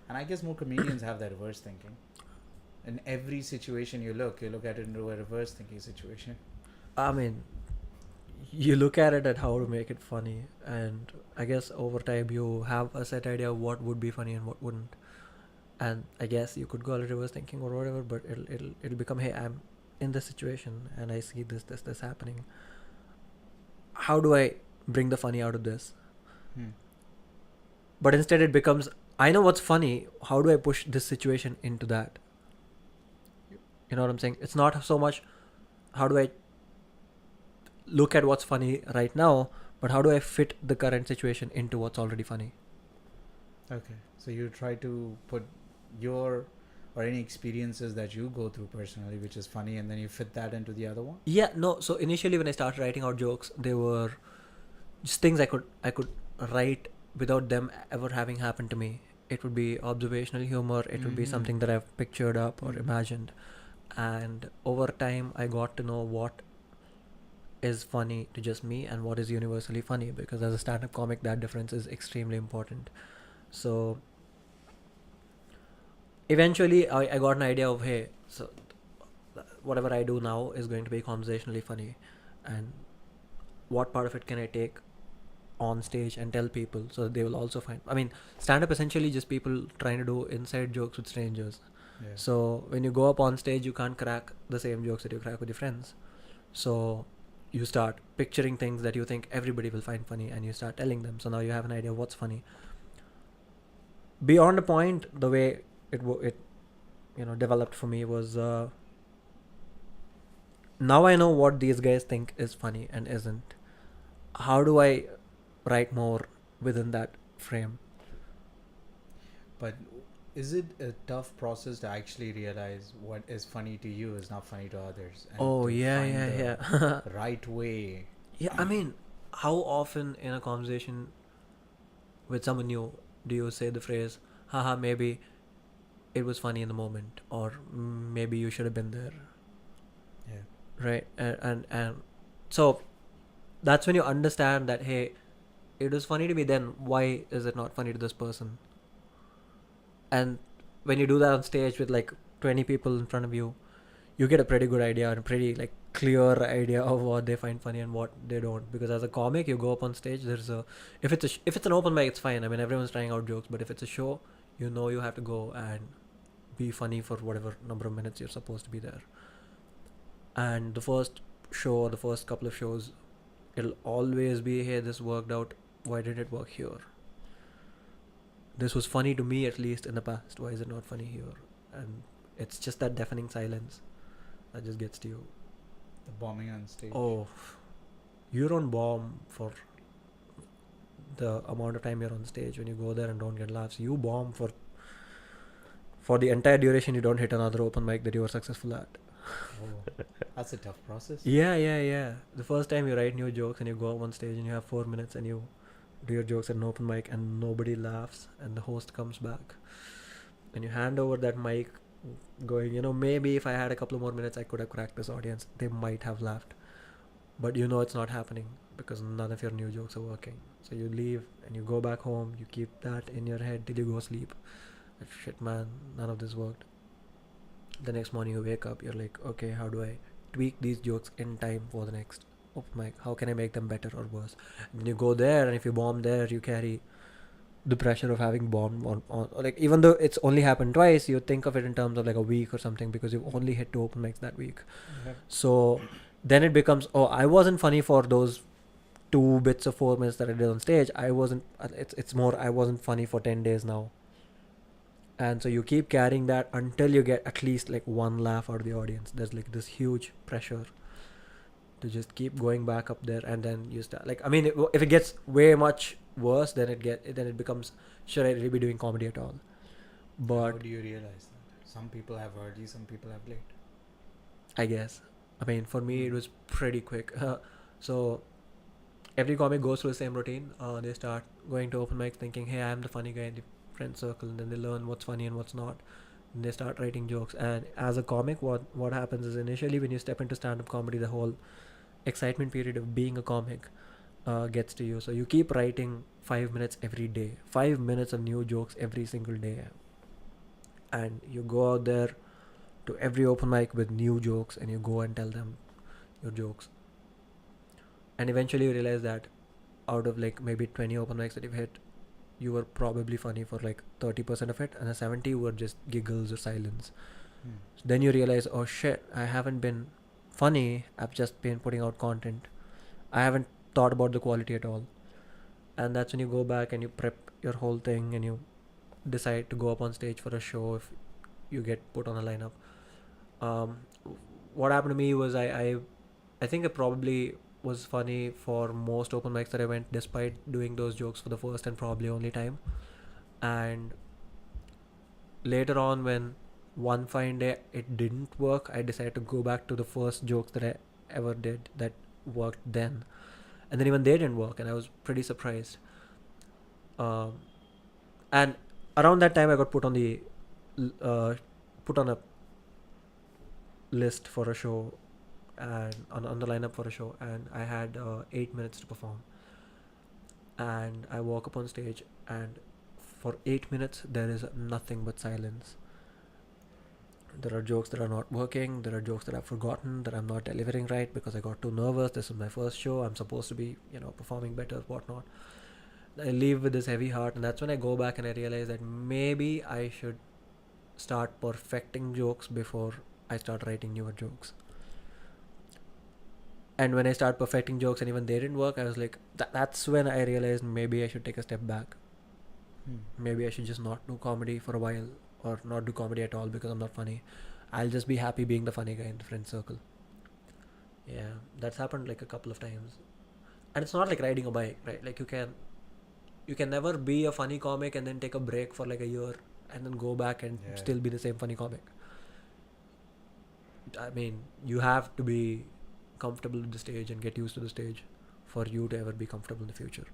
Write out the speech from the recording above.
And I guess more comedians have that reverse thinking. In every situation you look at it into a reverse thinking situation. I mean, you look at it at how to make it funny, and I guess over time you have a set idea of what would be funny and what wouldn't. And I guess you could call it reverse thinking or whatever, but it'll become, hey, I'm in this situation and I see this happening. How do I bring the funny out of this? Hmm. But instead it becomes, I know what's funny, how do I push this situation into that? You know what I'm saying? It's not so much how do I look at what's funny right now, but how do I fit the current situation into what's already funny? Okay. So you try to put your or any experiences that you go through personally, which is funny, and then you fit that into the other one. Yeah, no. So initially, when I started writing out jokes, they were just things I could write without them ever having happened to me. It would be observational humor. It would be Mm-hmm. something that I've pictured up or Mm-hmm. imagined, and over time, I got to know what is funny to just me and what is universally funny. Because as a stand-up comic, that difference is extremely important. So eventually, I got an idea of, hey, so whatever I do now is going to be conversationally funny, and what part of it can I take on stage and tell people so that they will also find. I mean, stand up essentially just people trying to do inside jokes with strangers. Yeah. So when you go up on stage, you can't crack the same jokes that you crack with your friends. So you start picturing things that you think everybody will find funny, and you start telling them. So now you have an idea of what's funny. Beyond a point, the way it developed for me was, now I know what these guys think is funny and isn't. How do I write more within that frame? But is it a tough process to actually realize what is funny to you is not funny to others, and Oh to yeah, find yeah, the yeah. right way? Yeah, I mean, how often in a conversation with someone new do you say the phrase, haha, maybe it was funny in the moment, or maybe you should have been there, Yeah. right? And so that's when you understand that, hey, it was funny to me then, why is it not funny to this person? And when you do that on stage with like 20 people in front of you, you get a pretty good idea and a pretty like clear idea of what they find funny and what they don't. Because as a comic, you go up on stage, there's a, if it's an open mic, it's fine. I mean, everyone's trying out jokes. But if it's a show, you have to go and be funny for whatever number of minutes you're supposed to be there. And the first show or the first couple of shows, it'll always be, hey, this worked out, why did it work here? This was funny to me, at least in the past, why is it not funny here? And it's just that deafening silence that just gets to you. The bombing on stage. Oh, you don't bomb for the amount of time you're on stage. When you go there and don't get laughs, you bomb for the entire duration. You don't hit another open mic that you were successful at. Oh, that's a tough process. Yeah. The first time you write new jokes and you go up on stage and you have 4 minutes and you do your jokes at an open mic and nobody laughs, and the host comes back and you hand over that mic going, maybe if I had a couple of more minutes I could have cracked this audience, they might have laughed. But it's not happening because none of your new jokes are working. So you leave and you go back home, you keep that in your head till you go sleep. Like, shit man, none of this worked. The next morning you wake up, you're like, okay, how do I tweak these jokes in time for the next open mic? How can I make them better or worse? And then you go there, and if you bomb there, you carry the pressure of having bombed on like, even though it's only happened twice, you think of it in terms of like a week or something, because you've only hit 2 open mics that week. Yep. So then it becomes, oh, I wasn't funny for those 2 bits of 4 minutes that I did on stage. I wasn't. It's more, I wasn't funny for 10 days now. And so you keep carrying that until you get at least like one laugh out of the audience. There's like this huge pressure to just keep going back up there, and then you start like, I mean, if it gets way much worse, then it becomes, should I really be doing comedy at all? How But do you realize that? Some people have early, some people have late. I guess, I mean, for me it was pretty quick. So every comic goes through the same routine. They start going to open mics thinking, hey, I'm the funny guy in the friend circle, and then they learn what's funny and what's not. And they start writing jokes. And as a comic, what happens is, initially when you step into stand-up comedy, the whole excitement period of being a comic gets to you. So you keep writing 5 minutes every day, 5 minutes of new jokes every single day. and you go out there to every open mic with new jokes, and you go and tell them your jokes, and eventually you realize that out of like maybe 20 open mics that you've hit, you were probably funny for like 30% of it, and the 70 were just giggles or silence. So then you realize, oh shit, I haven't been funny, I've just been putting out content. I haven't thought about the quality at all. And that's when you go back and you prep your whole thing and you decide to go up on stage for a show if you get put on a lineup. Um, what happened to me was I think I probably was funny for most open mics that I went, despite doing those jokes for the first and probably only time. And later on, when one fine day it didn't work, I decided to go back to the first jokes that I ever did that worked then, and then even they didn't work, and I was pretty surprised. And around that time, I got uh, put on a list for a show, and on the lineup for a show, and I had 8 minutes to perform. And I walk up on stage, and for 8 minutes there is nothing but silence. There are jokes that are not working. There are jokes that I've forgotten, that I'm not delivering right because I got too nervous. This is my first show. I'm supposed to be, performing better, whatnot. I leave with this heavy heart, and that's when I go back and I realize that maybe I should start perfecting jokes before I start writing newer jokes. And when I start perfecting jokes and even they didn't work, I was like, that's when I realized maybe I should take a step back. Maybe I should just not do comedy for a while, or not do comedy at all because I'm not funny. I'll just be happy being the funny guy in the friend circle. Yeah, that's happened like a couple of times. And it's not like riding a bike, right? Like you can never be a funny comic and then take a break for like a year and then go back and still be the same funny comic. I mean, you have to be comfortable with the stage and get used to the stage for you to ever be comfortable in the future.